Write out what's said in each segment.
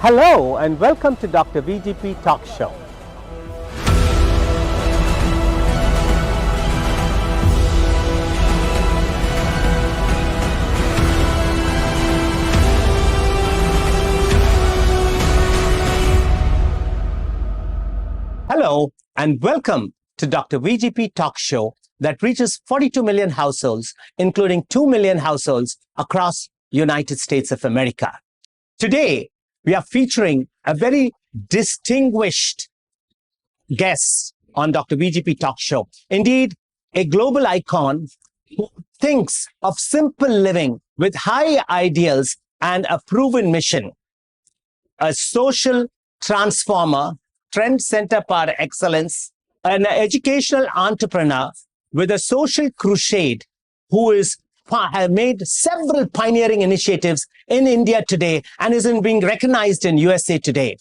Hello and welcome to Dr. VGP Talk Show. Hello and welcome to Dr. VGP Talk Show that reaches 42 million households, including 2 million households across United States of America. Today, we are featuring a very distinguished guest on Dr. VGP Talk Show. Indeed, a global icon who thinks of simple living with high ideals and a proven mission. A social transformer, trend center par excellence, an educational entrepreneur with a social crusade who have made several pioneering initiatives in India today and is being recognized in USA today.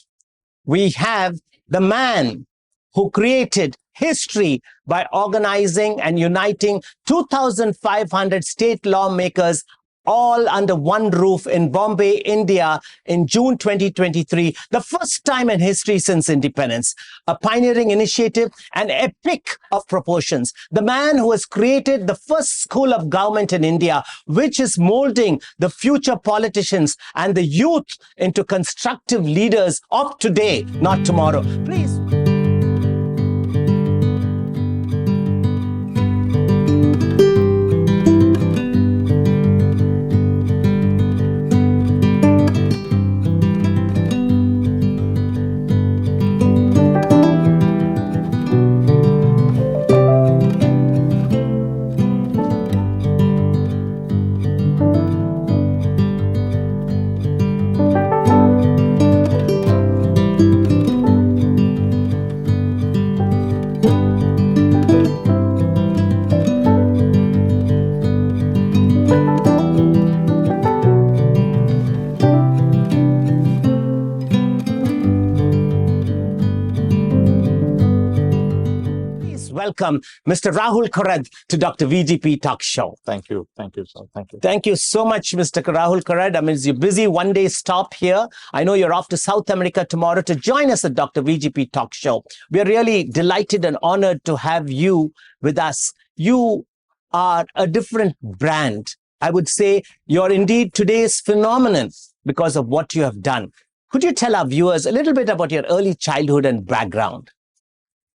We have the man who created history by organizing and uniting 2,500 state lawmakers all under one roof in Bombay, India in June 2023, the first time in history since independence. A pioneering initiative, an epic of proportions. The man who has created the first school of government in India, which is molding the future politicians and the youth into constructive leaders of today, not tomorrow. Please. Welcome, Mr. Rahul Karad to Dr. VGP Talk Show. Thank you. Thank you, sir. Thank you. Thank you so much, Mr. Rahul Karad. I mean, it's your busy one-day stop here. I know you're off to South America tomorrow to join us at Dr. VGP Talk Show. We are really delighted and honored to have you with us. You are a different brand. I would say you're indeed today's phenomenon because of what you have done. Could you tell our viewers a little bit about your early childhood and background?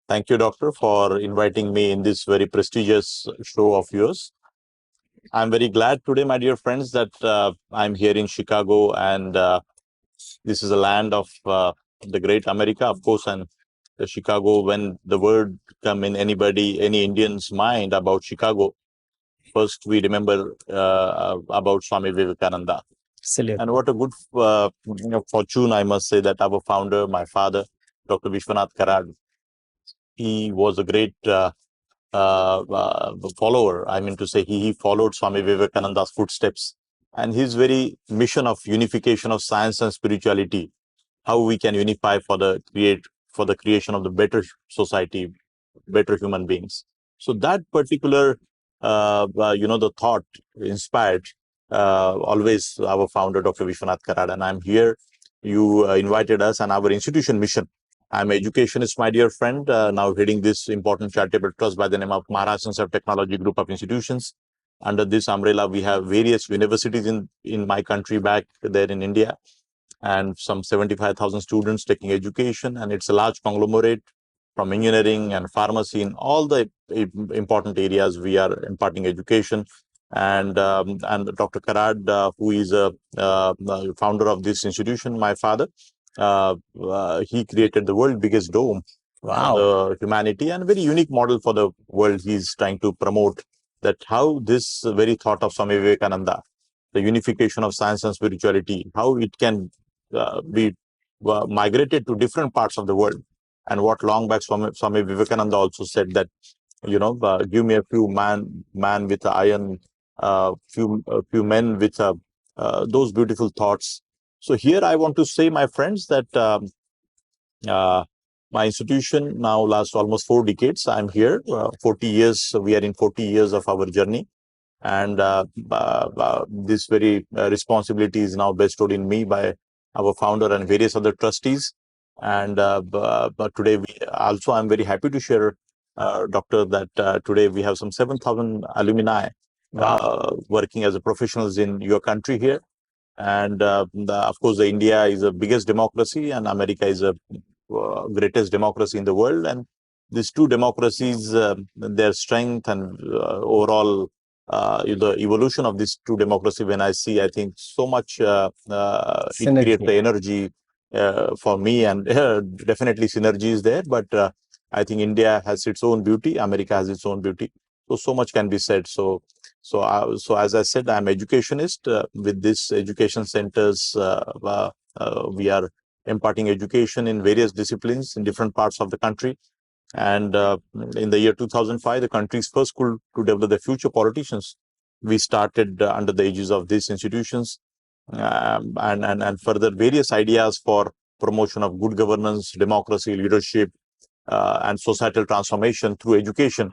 Thank you, Doctor, for inviting me in this very prestigious show of yours. I'm very glad today, my dear friends, that I'm here in Chicago, and this is a land of the great America, of course, and Chicago. When the word come in any Indian's mind about Chicago, first we remember about Swami Vivekananda. Absolutely. And what a good fortune, I must say, that our founder, my father, Dr. Vishwanath Karad, he was a great follower. I mean to say, he followed Swami Vivekananda's footsteps, and his very mission of unification of science and spirituality, how we can unify for the creation of the better society, better human beings. So that particular, the thought inspired always our founder, Dr. Vishwanath Karad, and I'm here. You invited us, and our institution mission. I'm an educationist, my dear friend, now heading this important charitable trust by the name of Maharashtra Institute of Technology Group of Institutions. Under this umbrella, we have various universities in my country back there in India, and some 75,000 students taking education. And it's a large conglomerate from engineering and pharmacy in all the important areas we are imparting education. And Dr. Karad, who is a founder of this institution, my father, he created the world's biggest dome. Wow. Humanity, and very unique model for the world. He's trying to promote that how this very thought of Swami Vivekananda, the unification of science and spirituality, how it can be migrated to different parts of the world. And what long back Swami Vivekananda also said that, give me a few man with iron, few men with those beautiful thoughts. So here I want to say, my friends, that my institution now lasts almost 4 decades. I'm here, 40 years. We are in 40 years of our journey. And this very responsibility is now bestowed in me by our founder, and various other trustees. And but today, I'm very happy to share, Doctor, that today we have some 7,000 alumni working as a professionals in your country here. And of course, the India is the biggest democracy, and America is the greatest democracy in the world. And these two democracies, their strength and overall the evolution of these two democracy, when I see, I think so much it creates the energy for me, and definitely synergy is there. But I think India has its own beauty, America has its own beauty. So much can be said. So as I said, I'm educationist. With this education centers, we are imparting education in various disciplines in different parts of the country. And in the year 2005, the country's first school to develop the future politicians, we started under the aegis of these institutions, and further various ideas for promotion of good governance, democracy, leadership, and societal transformation through education.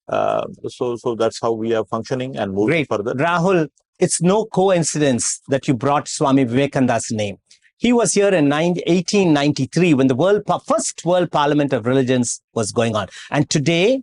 So that's how we are functioning and moving further. Rahul, it's no coincidence that you brought Swami Vivekananda's name. He was here in 1893 when the first World Parliament of Religions was going on. And today,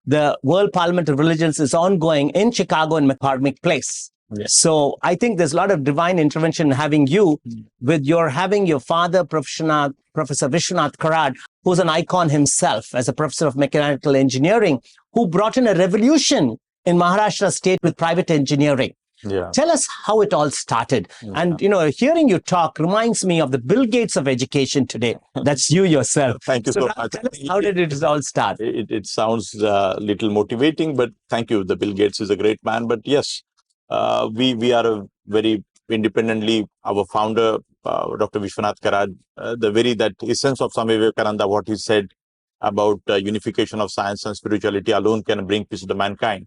the World Parliament of Religions is ongoing in Chicago in McCormick Place. Yes. So I think there's a lot of divine intervention having you with having your father, Professor Vishwanath Karad, who's an icon himself as a professor of mechanical engineering, who brought in a revolution in Maharashtra state with private engineering. Yeah. Tell us how it all started. Yeah. And, hearing you talk reminds me of the Bill Gates of education today. That's you yourself. Thank you so much. Tell us, how did it all start? It sounds a little motivating, but thank you. The Bill Gates is a great man. But yes, we are a very independently, our founder, Dr. Vishwanath Karad, that essence of Swami Vivekananda, what he said about unification of science and spirituality alone can bring peace to the mankind.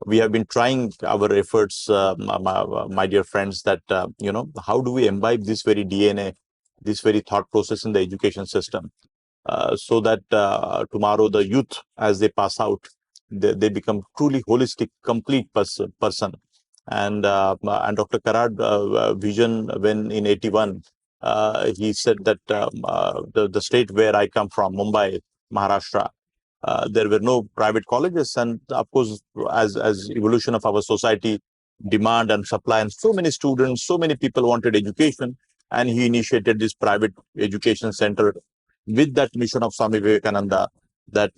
We have been trying our efforts, my dear friends, that, how do we imbibe this very DNA, this very thought process in the education system, so that tomorrow the youth, as they pass out, they become truly holistic, complete person. And Dr. Karad vision, when in 81, he said that the state where I come from, Mumbai, Maharashtra, there were no private colleges, and of course, as evolution of our society, demand and supply, and so many students, so many people wanted education, and he initiated this private education center with that mission of Swami Vivekananda, that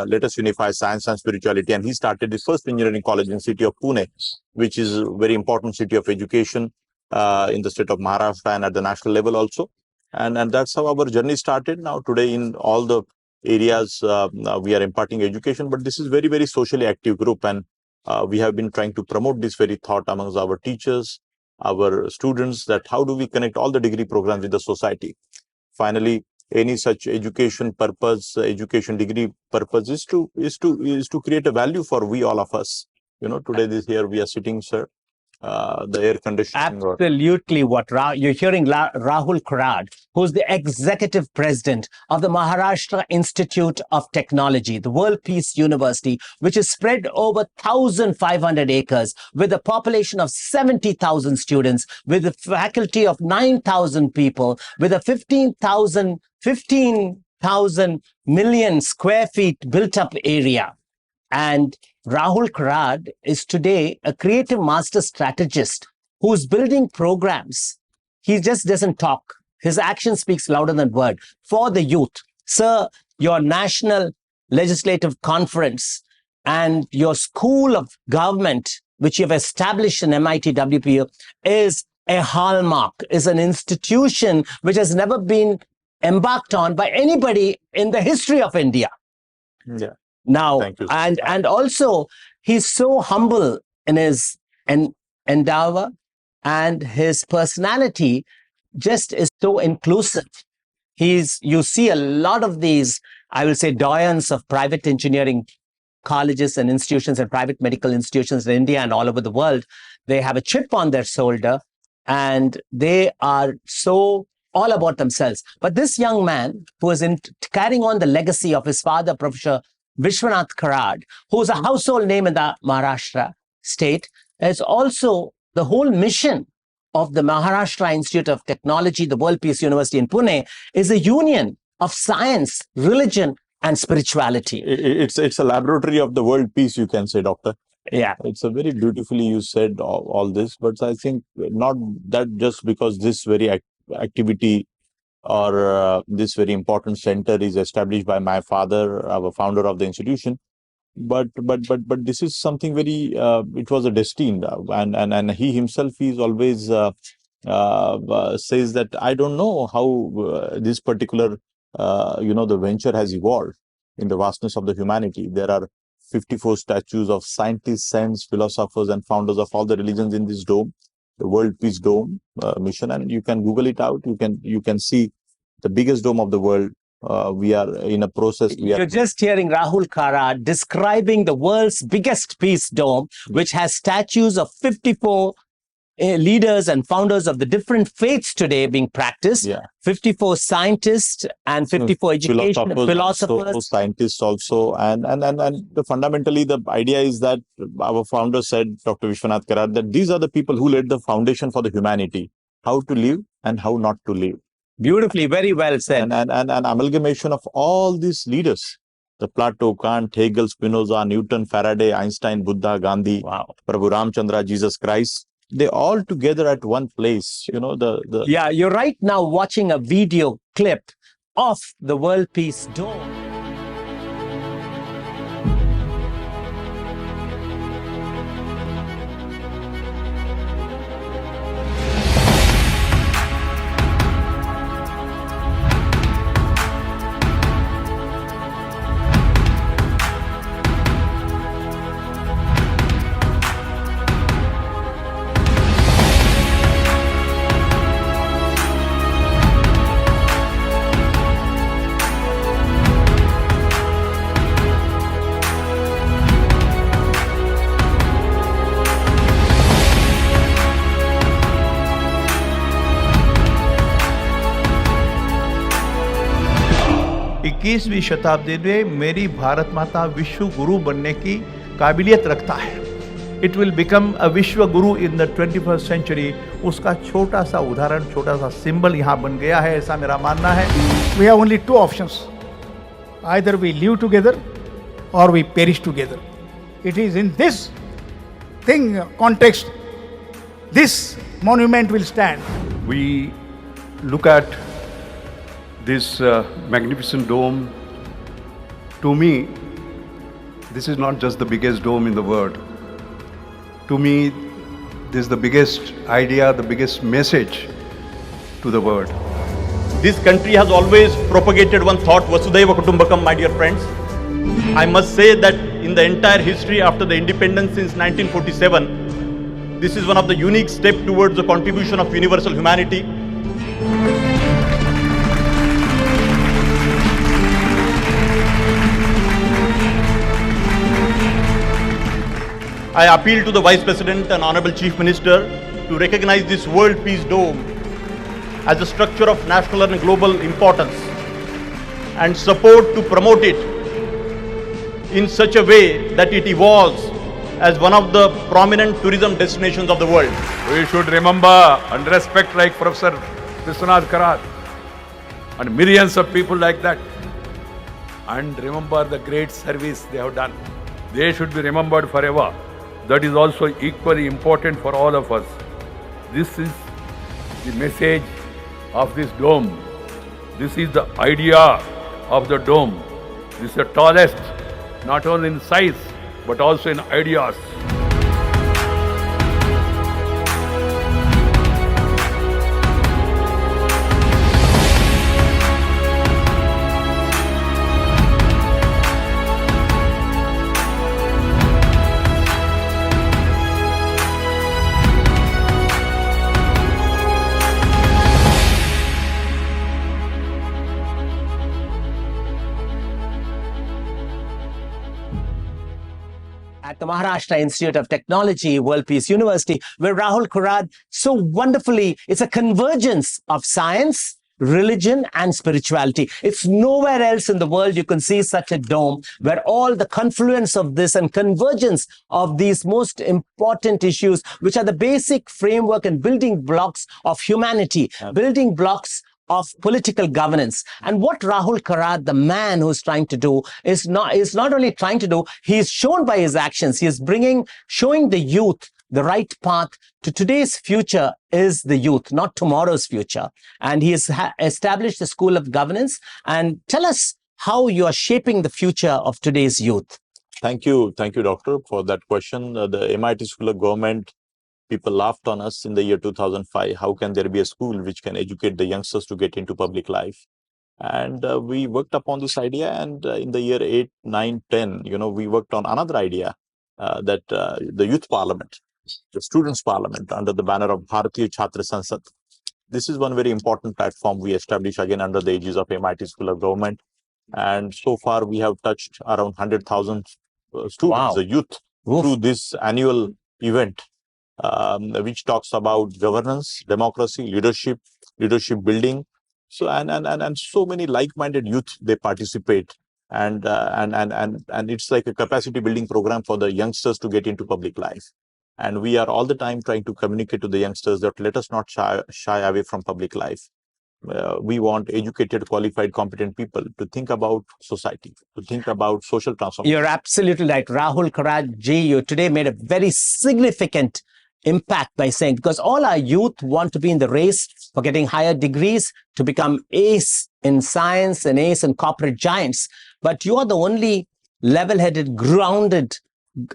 let us unify science and spirituality. And he started the first engineering college in city of Pune, which is a very important city of education in the state of Maharashtra and at the national level also. And that's how our journey started. Now today, in all the areas, we are imparting education, but this is very, very socially active group, and we have been trying to promote this very thought amongst our teachers, our students, that how do we connect all the degree programs with the society. Finally, any such education purpose, education degree purpose is to create a value for all of us. Today here we are sitting, sir. The air conditioning. Absolutely. You're hearing Rahul Karad, who's the executive president of the Maharashtra Institute of Technology, the World Peace University, which is spread over 1,500 acres with a population of 70,000 students, with a faculty of 9,000 people, with a 15,000 million square feet built up area. And Rahul Karad is today a creative master strategist who's building programs. He just doesn't talk. His action speaks louder than word for the youth. Sir, your National Legislative Conference and your School of Government, which you have established in MIT WPU, is a hallmark, is an institution which has never been embarked on by anybody in the history of India. Yeah. Now, and also, he's so humble in his endeavor, and his personality just is so inclusive. You see a lot of these, I will say, doyens of private engineering colleges and institutions and private medical institutions in India and all over the world. They have a chip on their shoulder, and they are so all about themselves. But this young man, who is carrying on the legacy of his father, Professor Vishwanath Karad, who is a household name in the Maharashtra state, is also the whole mission of the Maharashtra Institute of Technology, the World Peace University in Pune, is a union of science, religion, and spirituality. It's a laboratory of the world peace, you can say, Doctor. Yeah. It's a very beautifully you said all this, but I think not that just because this very activity or this very important center is established by my father, our founder of the institution, but this is something very it was a destined, and he himself is always says that I don't know how this particular the venture has evolved in the vastness of the humanity. There are 54 statues of scientists, saints, philosophers, and founders of all the religions in this dome, the World Peace Dome mission, and you can Google it out. You can see the biggest dome of the world. We are in a process. You're just hearing Rahul Karad describing the world's biggest peace dome, which has statues of 54 leaders and founders of the different faiths today being practiced. 54 scientists and 54 education philosophers. So scientists also, and fundamentally the idea is that our founder said, Dr. Vishwanath Karad, that these are the people who laid the foundation for the humanity, how to live and how not to live. Beautifully, very well said. And an amalgamation of all these leaders, the Plato, Kant, Hegel, Spinoza, Newton, Faraday, Einstein, Buddha, Gandhi, Prabhu Ramchandra, Jesus Christ, they all together at one place. Yeah, you're right now watching a video clip of the World Peace Dome. इक्कीसवीं शताब्दी में मेरी भारत माता विश्व गुरु बनने की काबिलियत रखता है. इट विल बिकम अ विश्व गुरु इन द 21st सेंचुरी. उसका छोटा सा उदाहरण, छोटा सा सिंबल यहाँ बन गया है, ऐसा मेरा मानना है. We have only two options. Either we live together or we perish together. It is in this context, this monument will stand. We look at this magnificent dome. To me, this is not just the biggest dome in the world. To me, this is the biggest idea, the biggest message to the world. This country has always propagated one thought, Vasudhaiva Kutumbakam, my dear friends. I must say that in the entire history after the independence since 1947, this is one of the unique steps towards the contribution of universal humanity. I appeal to the Vice President and Honorable Chief Minister to recognize this World Peace Dome as a structure of national and global importance and support to promote it in such a way that it evolves as one of the prominent tourism destinations of the world. We should remember and respect like Professor Vishwanath Karad and millions of people like that, and remember the great service they have done. They should be remembered forever. That is also equally important for all of us. This is the message of this dome. This is the idea of the dome. This is the tallest, not only in size, but also in ideas. At the Maharashtra Institute of Technology, World Peace University, where Rahul Karad so wonderfully, it's a convergence of science, religion and spirituality. It's nowhere else in the world you can see such a dome where all the confluence of this and convergence of these most important issues, which are the basic framework and building blocks of humanity, building blocks of political governance. And what Rahul Karad, the man who's trying to do, is not only trying to do, he's shown by his actions, he is showing the youth the right path to today's future is the youth, not tomorrow's future. And he has established a school of governance. And tell us how you are shaping the future of today's youth. Thank you, Doctor, for that question. The MIT School of Government, people laughed on us in the year 2005. How can there be a school which can educate the youngsters to get into public life? And we worked upon this idea. And in the year 8, 9, 10, we worked on another idea that the youth parliament, the students' parliament under the banner of Bharatiya Chhatra Sansad. This is one very important platform we established again under the aegis of MIT School of Government. And so far we have touched around 100,000 students, the youth, through this annual event, which talks about governance, democracy, leadership building. So and so many like-minded youth, they participate. And it's like a capacity building program for the youngsters to get into public life. And we are all the time trying to communicate to the youngsters that let us not shy away from public life. We want educated, qualified, competent people to think about society, to think about social transformation. You're absolutely right. Rahul Karad ji, you today made a very significant impact by saying, because all our youth want to be in the race for getting higher degrees, to become ace in science and ace in corporate giants. But you are the only level-headed, grounded,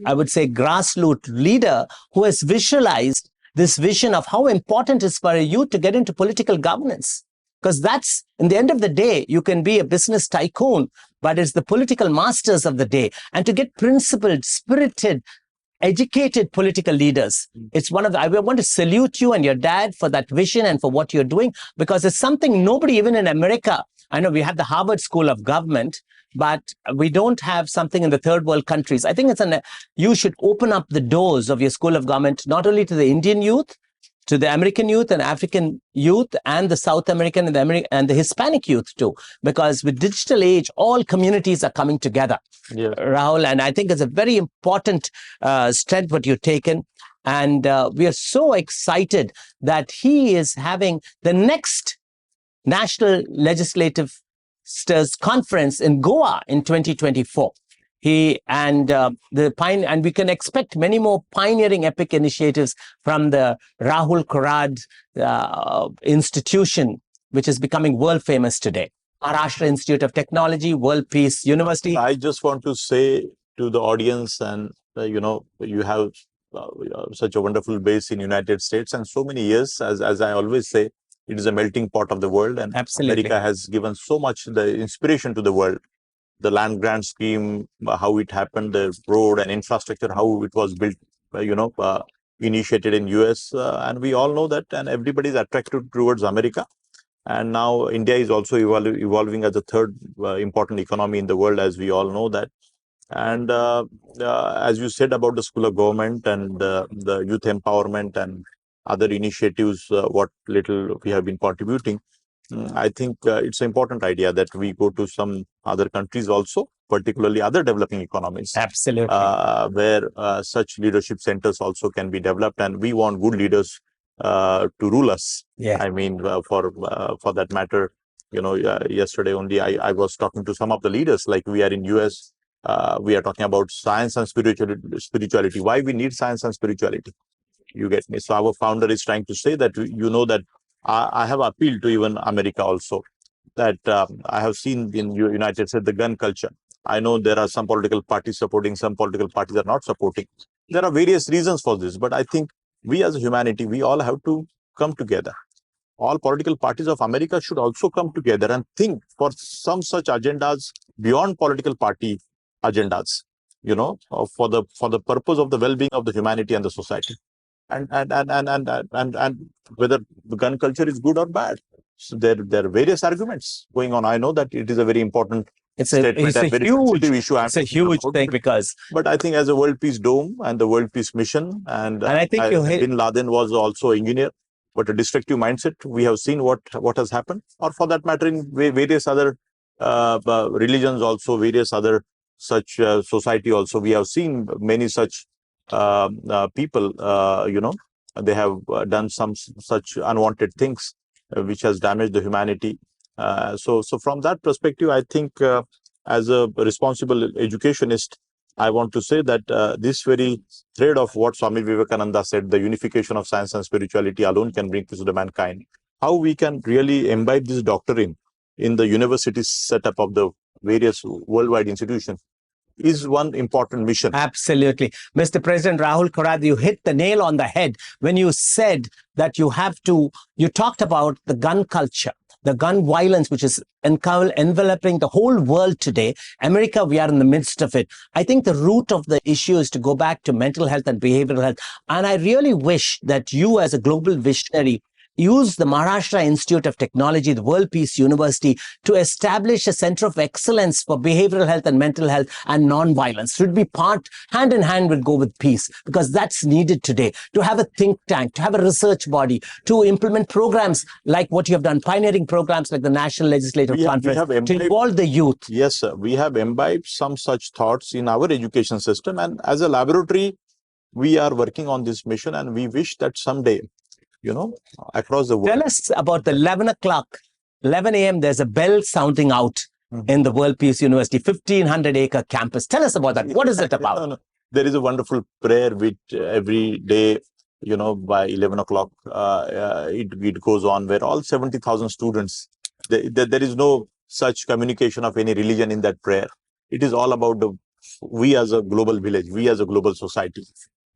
I would say, grassroots leader who has visualized this vision of how important it is for a youth to get into political governance. Because that's, in the end of the day, you can be a business tycoon, but it's the political masters of the day. And to get principled, spirited, educated political leaders, it's one of the, I want to salute you and your dad for that vision and for what you're doing, because it's something nobody, even in America, I know we have the Harvard School of Government, but we don't have something in the third world countries. I think you should open up the doors of your School of Government, not only to the Indian youth, to the American youth and African youth, and the South American and the Hispanic youth too, because with digital age, all communities are coming together. Yeah. Rahul, and I think it's a very important strength what you've taken. And we are so excited that he is having the next National Legislative Conference in Goa in 2024. And we can expect many more pioneering epic initiatives from the Rahul Karad institution, which is becoming world famous today. Maharashtra Institute of Technology, World Peace University. I just want to say to the audience, and you have such a wonderful base in United States, and so many years, as I always say, it is a melting pot of the world, and absolutely, America has given so much the inspiration to the world. The land grant scheme, how it happened, the road and infrastructure, how it was built, initiated in US, and we all know that, and everybody is attracted towards America. And now India is also evolving as the third important economy in the world, as we all know that. And as you said about the School of Government and the youth empowerment and other initiatives, what little we have been contributing, I think it's an important idea that we go to some other countries also, particularly other developing economies. Absolutely. Where such leadership centers also can be developed, and we want good leaders to rule us. Yeah. I mean, for that matter, yesterday only I was talking to some of the leaders, like we are in US, we are talking about science and spirituality. Why we need science and spirituality? You get me? So our founder is trying to say that, that I have appealed to even America also, that I have seen in United States, the gun culture. I know there are some political parties supporting, some political parties are not supporting. There are various reasons for this, but I think we as a humanity, we all have to come together. All political parties of America should also come together and think for some such agendas beyond political party agendas, for the purpose of the well-being of the humanity and the society. And whether the gun culture is good or bad. So there are various arguments going on. I know that it is a very important statement, it's a very huge issue. It's a huge thing because. But I think as a World Peace Dome and the World Peace Mission, and I think Bin Laden was also an engineer. but a destructive mindset. We have seen what has happened, or for that matter, in various other religions also, various other such society also. We have seen many such people, they have done some such unwanted things which has damaged the humanity. So from that perspective, I think as a responsible educationist, I want to say that this very thread of what Swami Vivekananda said, the unification of science and spirituality alone can bring peace to the mankind. How we can really imbibe this doctrine in the university setup of the various worldwide institutions is one important mission. Absolutely. Mr. President Rahul Karad, you hit the nail on the head when you said that you talked about the gun culture, the gun violence, which is enveloping the whole world today. America, we are in the midst of it. I think the root of the issue is to go back to mental health and behavioral health. And I really wish that you, as a global visionary, use the Maharashtra Institute of Technology, the World Peace University, to establish a center of excellence for behavioral health and mental health and non-violence. Should be hand in hand will go with peace, because that's needed today. To have a think tank, to have a research body, to implement programs like what you have done, pioneering programs like the National Legislative Conference, to involve the youth. Yes, sir. We have imbibed some such thoughts in our education system. And as a laboratory, we are working on this mission, and we wish that someday, across the world. Tell us about the 11 a.m. There's a bell sounding out in the World Peace University, 1,500-acre campus. Tell us about that. What is it about? No. There is a wonderful prayer which every day, by 11 o'clock, it goes on, where all 70,000 students, there is no such communication of any religion in that prayer. It is all about we as a global village, we as a global society,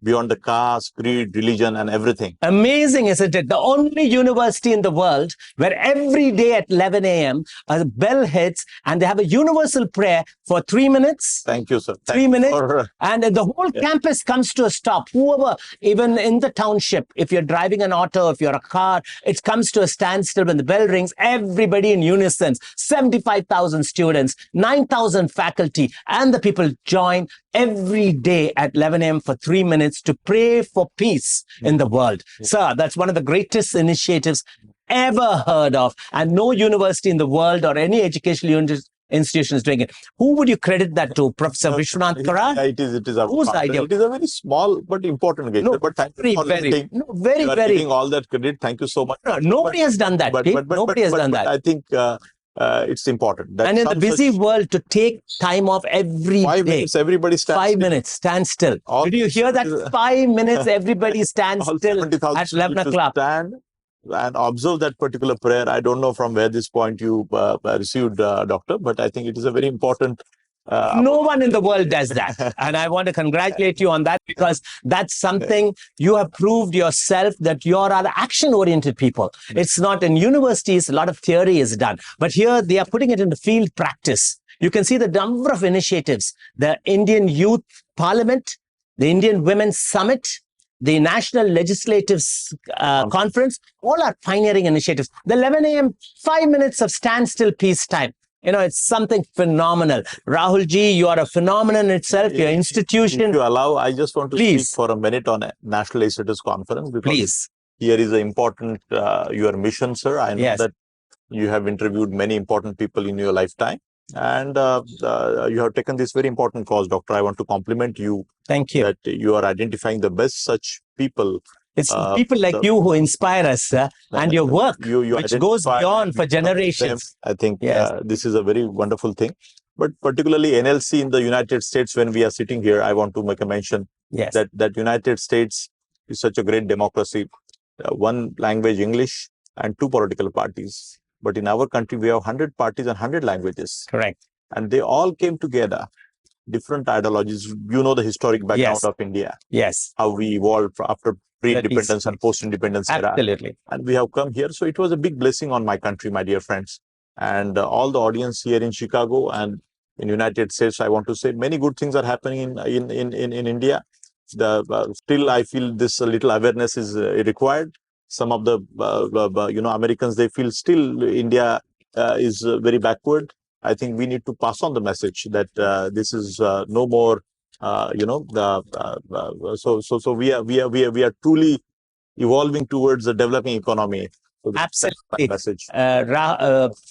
beyond the caste, creed, religion, and everything. Amazing, isn't it? The only university in the world where every day at 11 a.m. a bell hits and they have a universal prayer for 3 minutes. Thank you, sir. 3 minutes. And the whole campus comes to a stop. Whoever, even in the township, if you're driving an auto, if you're a car, it comes to a standstill when the bell rings. Everybody in unison, 75,000 students, 9,000 faculty, and the people join every day at 11 a.m. for 3 minutes to pray for peace in the world. Sir, that's one of the greatest initiatives ever heard of, and no university in the world or any educational institution is doing it. Who would you credit that to? Professor Vishwanath Karad? It is our Whose idea? It is a very small but important engagement. No, but thank you for very. You are getting all that credit. Thank you so much. No, nobody has done that. Nobody has done that. I think it's important. That and in the busy world, to take time off every 5 day. minutes, everybody stands 5 minutes, stand still. Did you hear that? 5 minutes, everybody stands still at 11 o'clock. Stand and observe that particular prayer. I don't know from where this point you received, Doctor, but I think it is a very important. No one in the world does that. And I want to congratulate you on that, because that's something you have proved yourself, that you are action-oriented people. It's not in universities, a lot of theory is done. But here they are putting it into field practice. You can see the number of initiatives. The Indian Youth Parliament, the Indian Women's Summit, the National Legislative Conference, all are pioneering initiatives. The 11 a.m., 5 minutes of standstill peace time. It's something phenomenal. Rahul ji, you are a phenomenon in itself. Your institution. If you allow, I just want to speak for a minute on a National Legislators Conference. Because here is an important, your mission, sir. I know that you have interviewed many important people in your lifetime. And you have taken this very important cause, Doctor. I want to compliment you. Thank you. That you are identifying the best such people. It's people like you who inspire us, and your work, which goes beyond for generations. I think this is a very wonderful thing. But particularly NLC in the United States, when we are sitting here, I want to make a mention that United States is such a great democracy. One language, English, and 2 political parties. But in our country, we have 100 parties and 100 languages. Correct. And they all came together. Different ideologies. You know the historic background of India. Yes. How we evolved after pre-independence and post-independence era. Absolutely. And we have come here. So it was a big blessing on my country, my dear friends. And all the audience here in Chicago and in United States, I want to say many good things are happening in India. Still, I feel this little awareness is required. Some of the, Americans, they feel still India is very backward. I think we need to pass on the message that this is no more, so we are truly, evolving towards a developing economy. So that's my Absolutely. message.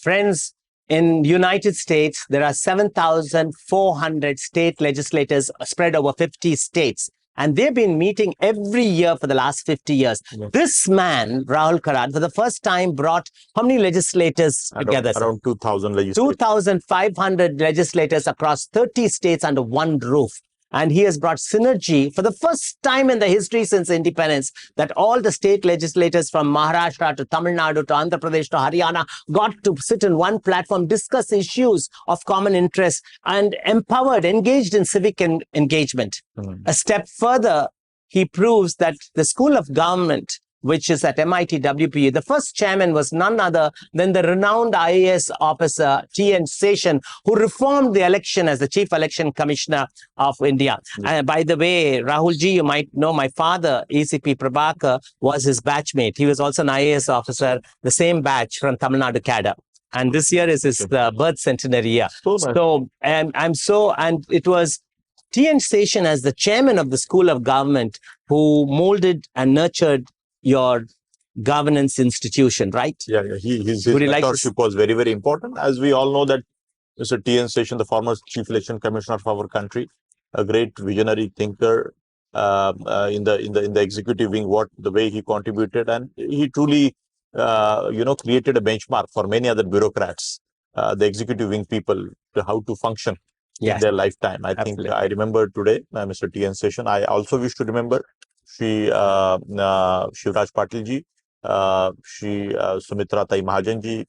Friends, in United States, there are 7,400 state legislators spread over 50 states. And they've been meeting every year for the last 50 years. Yes. This man, Rahul Karad, for the first time brought how many legislators together? Around 2,000 legislators. 2,500 legislators across 30 states under one roof. And he has brought synergy for the first time in the history since independence, that all the state legislators from Maharashtra to Tamil Nadu to Andhra Pradesh to Haryana got to sit in one platform, discuss issues of common interest, and empowered, engaged in civic engagement. A step further, he proves that the School of Government, which is at MIT WPU, the first chairman was none other than the renowned IAS officer T.N. Seshan, who reformed the election as the Chief Election Commissioner of India. And by the way, Rahulji, you might know my father, ECP Prabhakar, was his batchmate. He was also an IAS officer, the same batch from Tamil Nadu cadre. And this year is his birth centenary year. And it was T.N. Seshan as the chairman of the School of Government who molded and nurtured your governance institution, right? Yeah. His mentorship was very, very important. As we all know that Mr. T.N. Seshan, the former Chief Election Commissioner of our country, a great visionary thinker in the executive wing, the way he contributed, and he truly created a benchmark for many other bureaucrats, the executive wing people, to how to function in their lifetime. I think I remember today Mr. T.N. Seshan. I also wish to remember Shivraj Patil ji, Sumitra Tai Mahajan ji,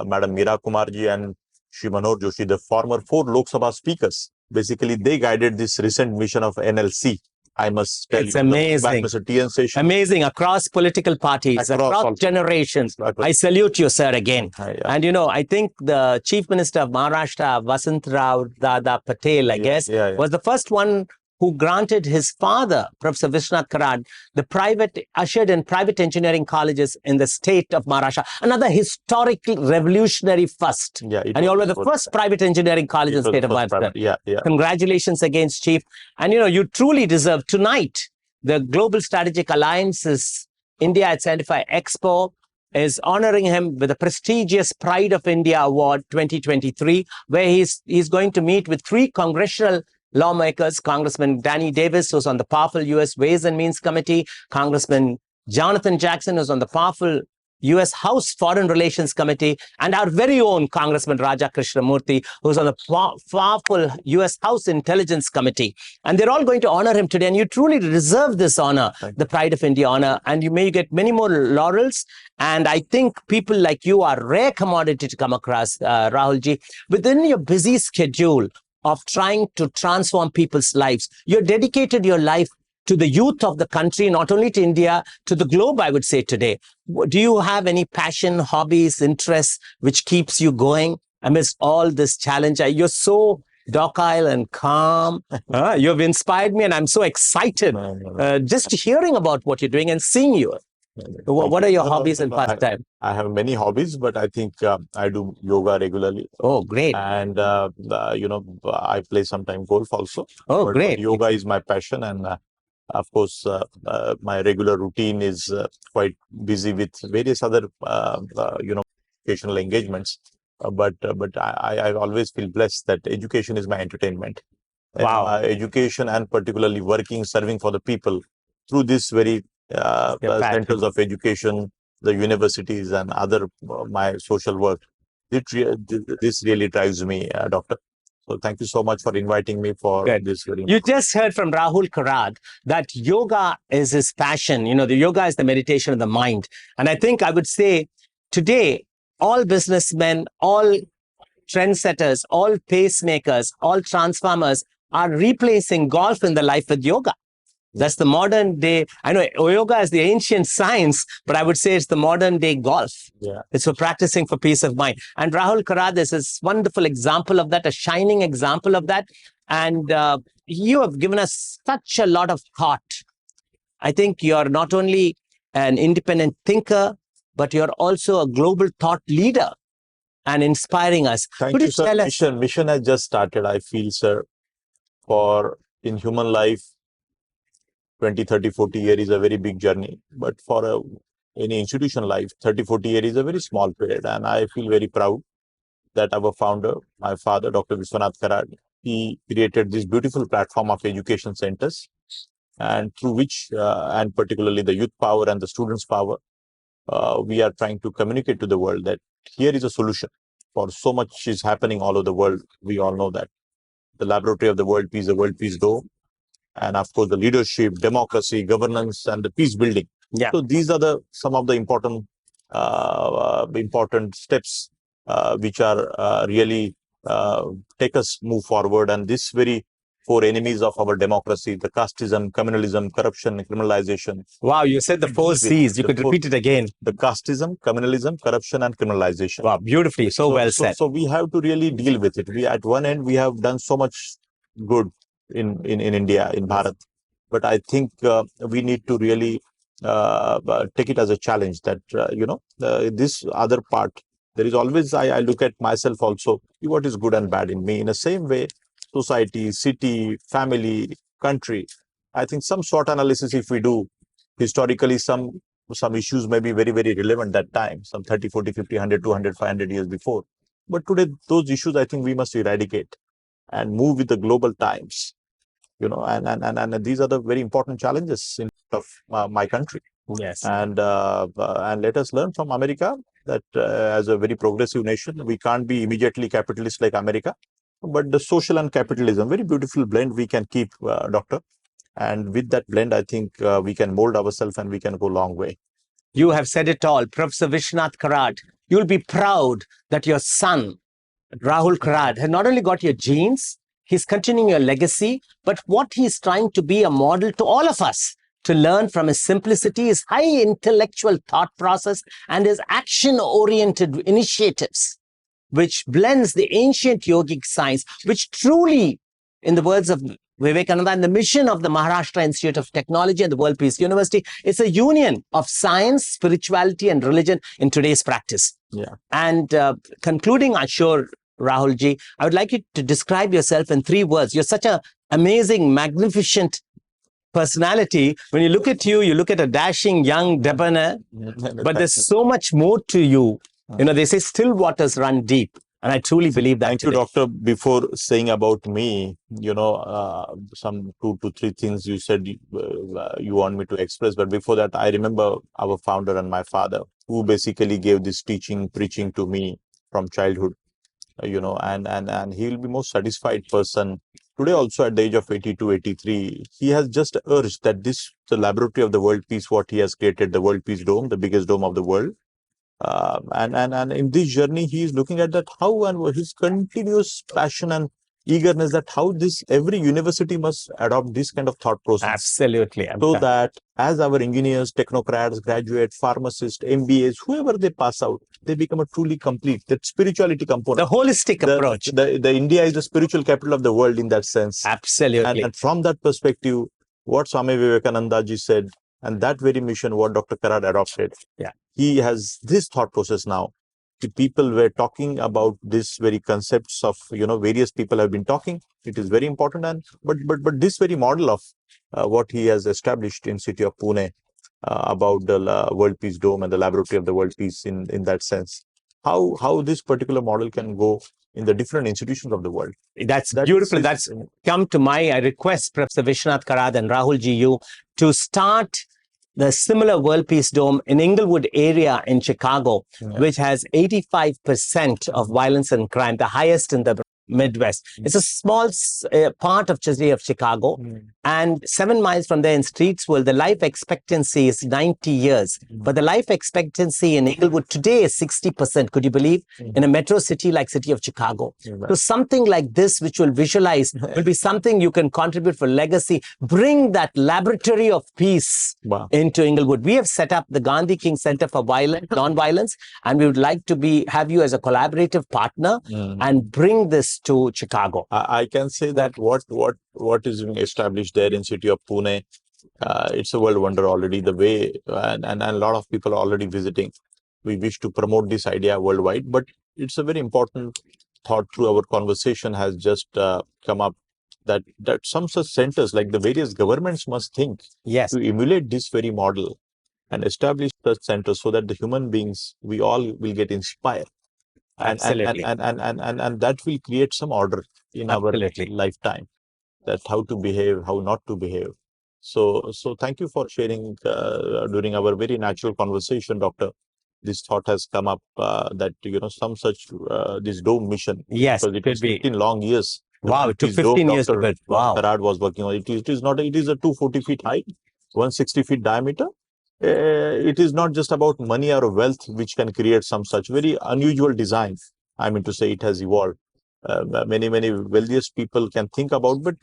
Madam Meera Kumar ji, and Shri Manoj Joshi, the former 4 Lok Sabha speakers. Basically, they guided this recent mission of NLC. I must tell it's amazing. Mr. T.N. Seshan. Amazing, across political parties, across generations. I salute you, sir, again. And I think the Chief Minister of Maharashtra, Vasantrao Dada Patel, I guess, was the first one who granted his father, Professor Vishwanath Karad, ushered in private engineering colleges in the state of Maharashtra. Another historical, revolutionary first. And you all were the first private engineering college in the state of Maharashtra. Congratulations again, Chief. And you truly deserve tonight. The Global Strategic Alliance's India at 75 Expo is honoring him with the prestigious Pride of India Award 2023, where he's going to meet with 3 congressional lawmakers, Congressman Danny Davis, who's on the powerful U.S. Ways and Means Committee, Congressman Jonathan Jackson, who's on the powerful U.S. House Foreign Relations Committee, and our very own Congressman Raja Krishnamurthy, who's on the powerful U.S. House Intelligence Committee. And they're all going to honor him today. And you truly deserve this honor, the Pride of India honor. And you may get many more laurels. And I think people like you are a rare commodity to come across, Rahulji. Within your busy schedule of trying to transform people's lives, you're dedicated your life to the youth of the country, not only to India, to the globe, I would say today. Do you have any passion, hobbies, interests, which keeps you going amidst all this challenge? You're so docile and calm. You've inspired me, and I'm so excited just hearing about what you're doing and seeing you. What are your hobbies and pastimes? I have many hobbies, but I think I do yoga regularly. Oh, great. And, I play sometimes golf also. Oh, great. Yoga is my passion. And of course, my regular routine is quite busy with various other, educational engagements. But I always feel blessed that education is my entertainment. Wow. Education, and particularly serving for the people through this very centers of education, the universities, and other my social work. This really drives me, Doctor. So thank you so much for inviting me for this. You just heard from Rahul Karad that yoga is his passion. The yoga is the meditation of the mind. And I think I would say today, all businessmen, all trendsetters, all pacemakers, all transformers are replacing golf in their life with yoga. That's the modern day. I know yoga is the ancient science, but I would say it's the modern day golf. It's for practicing for peace of mind. And Rahul Karad is a wonderful example of that, a shining example of that. And you have given us such a lot of thought. I think you're not only an independent thinker, but you're also a global thought leader and inspiring us. Thank you, sir. Mission has just started, I feel, sir, in human life. 20, 30, 40 years is a very big journey. But for any institution life, 30, 40 years is a very small period. And I feel very proud that our founder, my father, Dr. Viswanath Karad, he created this beautiful platform of education centers, and through which, and particularly the youth power and the students' power, we are trying to communicate to the world that here is a solution for so much is happening all over the world. We all know that. The laboratory of the world peace, the world peace dome, and of course the leadership, democracy, governance, and the peace building. Yeah. So these are some of the important steps which are really take us move forward. And this very four enemies of our democracy: the casteism, communalism, corruption, and criminalization. Wow, you said the four C's. You could repeat it again. The casteism, communalism, corruption, and criminalization. Wow, beautifully. So well said. So we have to really deal with it. We, at one end, we have done so much good in India, in Bharat. But I think we need to really take it as a challenge that, this other part, there is always, I look at myself also, what is good and bad in me. In the same way, society, city, family, country, I think some SWOT analysis, if we do, historically, some issues may be very, very relevant that time, some 30, 40, 50, 100, 200, 500 years before. But today, those issues, I think we must eradicate and move with the global times, and these are the very important challenges in of my country. Yes. And let us learn from America that as a very progressive nation, we can't be immediately capitalist like America, but the social and capitalism, very beautiful blend we can keep, Doctor. And with that blend, I think we can mold ourselves and we can go a long way. You have said it all. Professor Viswanath Karad, you'll be proud that your son, Rahul Karad, has not only got your genes, he's continuing your legacy, but what he's trying to be a model to all of us to learn from his simplicity, his high intellectual thought process, and his action-oriented initiatives, which blends the ancient yogic science, which truly, in the words of Vivekananda and the mission of the Maharashtra Institute of Technology and the World Peace University, it's a union of science, spirituality, and religion in today's practice. Yeah. And concluding, I'm sure, Rahulji, I would like you to describe yourself in 3 words. You're such an amazing, magnificent personality. When you look at you, you look at a dashing young debonair, but there's so much more to you. They say still waters run deep. And I truly believe that. Thank you, Doctor. Before saying about me, some 2 to 3 things you said you want me to express. But before that, I remember our founder and my father, who basically gave this teaching, preaching to me from childhood, and he will be most satisfied person. Today also at the age of 82, 83, he has just urged that the laboratory of the world peace, what he has created, the World Peace Dome, the biggest dome of the world. And in this journey, he is looking at that how and his continuous passion and eagerness that how every university must adopt this kind of thought process. Absolutely. So that as our engineers, technocrats, graduates, pharmacists, MBAs, whoever they pass out, they become a truly complete, that spirituality component. The holistic approach. The India is the spiritual capital of the world in that sense. Absolutely. And from that perspective, what Swami Vivekananda ji said, and that very mission, what Dr. Karad adopted. Yeah. He has this thought process now. The people were talking about this very concepts of, various people have been talking. It is very important. But this very model of what he has established in city of Pune about the World Peace Dome and the laboratory of the world peace in that sense. How this particular model can go in the different institutions of the world. That's beautiful. That's come to I request Professor Viswanath Karad and Rahulji, you to start the similar World Peace Dome in Inglewood area in Chicago, which has 85% of violence and crime, the highest in the Midwest. It's a small part of city of Chicago, and 7 miles from there in Streetsville, the life expectancy is 90 years. But the life expectancy in Inglewood today is 60%. Could you believe? In a metro city like city of Chicago. So something like this, which will visualize, will be something you can contribute for legacy. Bring that laboratory of peace into Inglewood. We have set up the Gandhi King Center for Non-Violence, and we would like to have you as a collaborative partner and bring this to Chicago. I can say that what is being established there in city of Pune, it's a world wonder already. The way and a lot of people are already visiting. We wish to promote this idea worldwide, but it's a very important thought through our conversation has just come up that some such centers, like the various governments, must think Yes. to emulate this very model and establish such centers so that the human beings, we all will get inspired. Absolutely. And that will create some order in Absolutely. our lifetime, that how to behave, how not to behave. So thank you for sharing during our very natural conversation, Doctor. This thought has come up that some such this dome mission. Yes, because it could was be. 15 long years. Wow, it took This dome 15 years to Dr. build. Wow. Karad was working on it. It is not. It is a 240 feet height, 160 feet diameter. It is not just about money or wealth which can create some such very unusual design. I mean to say, it has evolved. Many wealthiest people can think about, but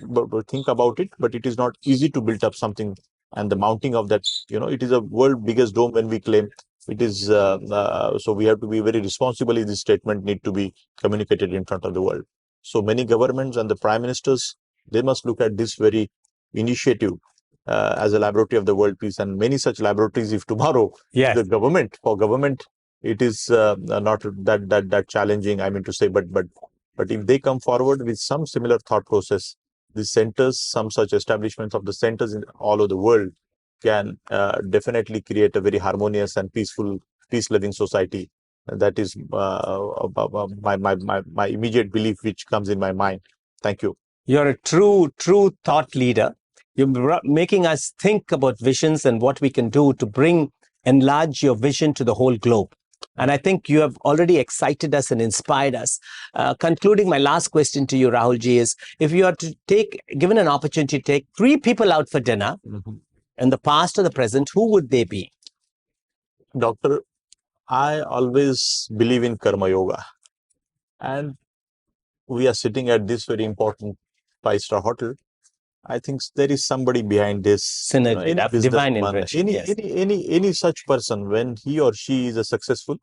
think about it, but it is not easy to build up something. And the mounting of that, it is a world biggest dome when we claim it is. So we have to be very responsible. This statement need to be communicated in front of the world. So many governments and the prime ministers, they must look at this very initiative as a laboratory of the world peace, and many such laboratories. If tomorrow Yes. the government, it is not that challenging. I mean to say, but if they come forward with some similar thought process, the centers, some such establishments of the centers in all over the world can definitely create a very harmonious and peaceful, peace-loving society. That is my immediate belief, which comes in my mind. Thank you. You're a true thought leader. You're making us think about visions and what we can do to enlarge your vision to the whole globe. And I think you have already excited us and inspired us. Concluding, my last question to you, Rahul ji, is if you are given an opportunity to take 3 people out for dinner, in the past or the present, who would they be? Doctor, I always believe in Karma Yoga. And we are sitting at this very important 5-star hotel. I think there is somebody behind this. Synergy, divine intervention. Any such person, when he or she is a successful,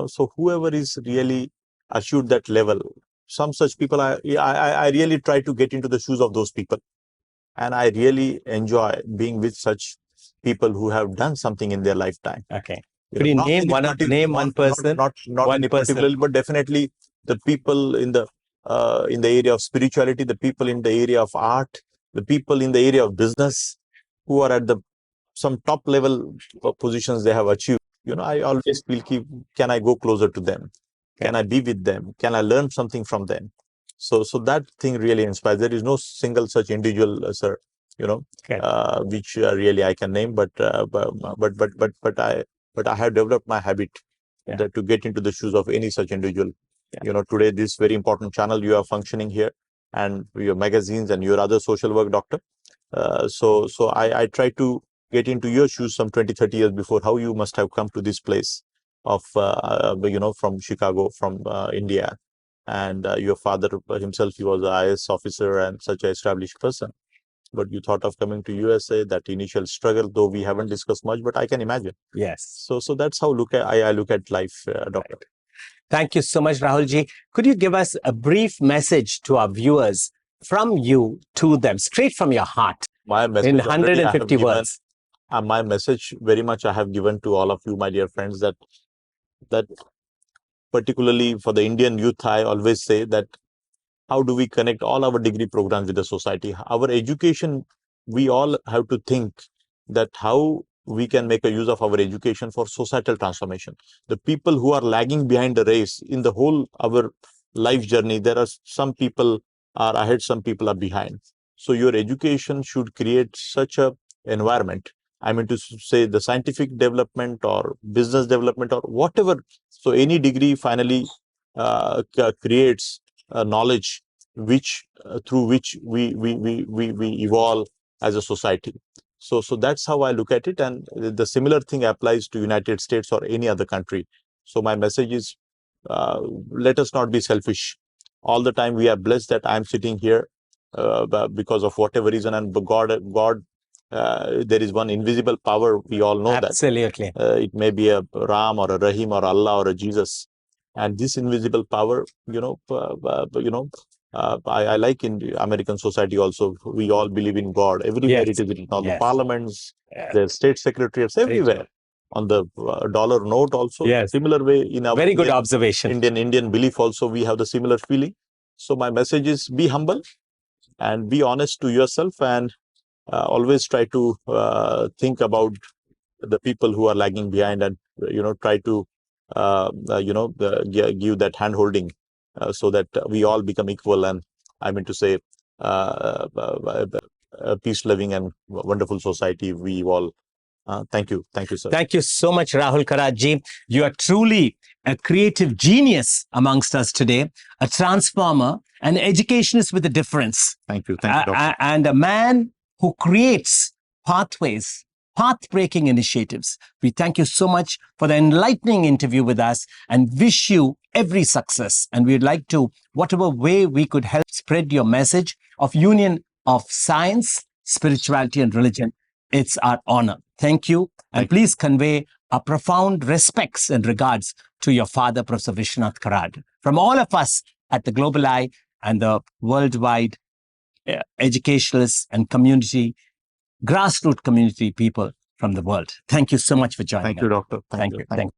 so whoever is really achieved that level, some such people, I really try to get into the shoes of those people. And I really enjoy being with such people who have done something in their lifetime. Okay. Could you name one person? Not any particular, but definitely the people in the area of spirituality, the people in the area of art, the people in the area of business who are at some top level positions they have achieved. I always feel, can I go closer to them? Can I be with them? Can I learn something from them? So that thing really inspires. There is no single such individual, sir, which really I can name, but I have developed my habit that to get into the shoes of any such individual. Today, this very important channel you are functioning here, and your magazines and your other social work, Doctor. So I try to get into your shoes some 20-30 years before, how you must have come to this place of, from Chicago, from India. And your father himself, he was an IS officer and such an established person. But you thought of coming to USA, that initial struggle, though we haven't discussed much, but I can imagine. Yes. So that's how I look at life, Doctor. Right. Thank you so much, Rahul ji. Could you give us a brief message to our viewers from you to them, straight from your heart, my message in 150 words? My message very much I have given to all of you, my dear friends, that particularly for the Indian youth, I always say that how do we connect all our degree programs with the society? Our education, we all have to think that how we can make a use of our education for societal transformation. The people who are lagging behind the race in the whole our life journey, there are some people are ahead, some people are behind. So your education should create such a environment. I mean to say the scientific development or business development or whatever. So any degree finally creates knowledge which through which we evolve as a society. So that's how I look at it, and the similar thing applies to United States or any other country. So my message is, let us not be selfish. All the time we are blessed that I am sitting here because of whatever reason, and God, there is one invisible power. We all know that. Absolutely. It may be a Ram or a Rahim or Allah or a Jesus, and this invisible power, I like in the American society also, we all believe in God. Everywhere it is written, all the parliaments, the state secretariats, everywhere. On the dollar note also, similar way in our very good observation. Indian belief also, we have the similar feeling. So my message is, be humble, and be honest to yourself, and always try to think about the people who are lagging behind, and try to give that hand holding so that we all become equal, and I mean to say a peace loving and wonderful society we all. Thank you, sir. Thank you so much, Rahul Karad ji. You are truly a creative genius amongst us today, a transformer, an educationist with a difference. Thank you, Doctor. And a man who creates pathways, path-breaking initiatives. We thank you so much for the enlightening interview with us and wish you every success. And we'd like to, whatever way we could help spread your message of union of science, spirituality, and religion, it's our honor. Thank you. And please convey our profound respects and regards to your father, Professor Vishwanath Karad. From all of us at the Global Eye and the worldwide educationalists and community, grassroots community people from the world. Thank you so much for joining us. Thank you, Doctor. Thank you.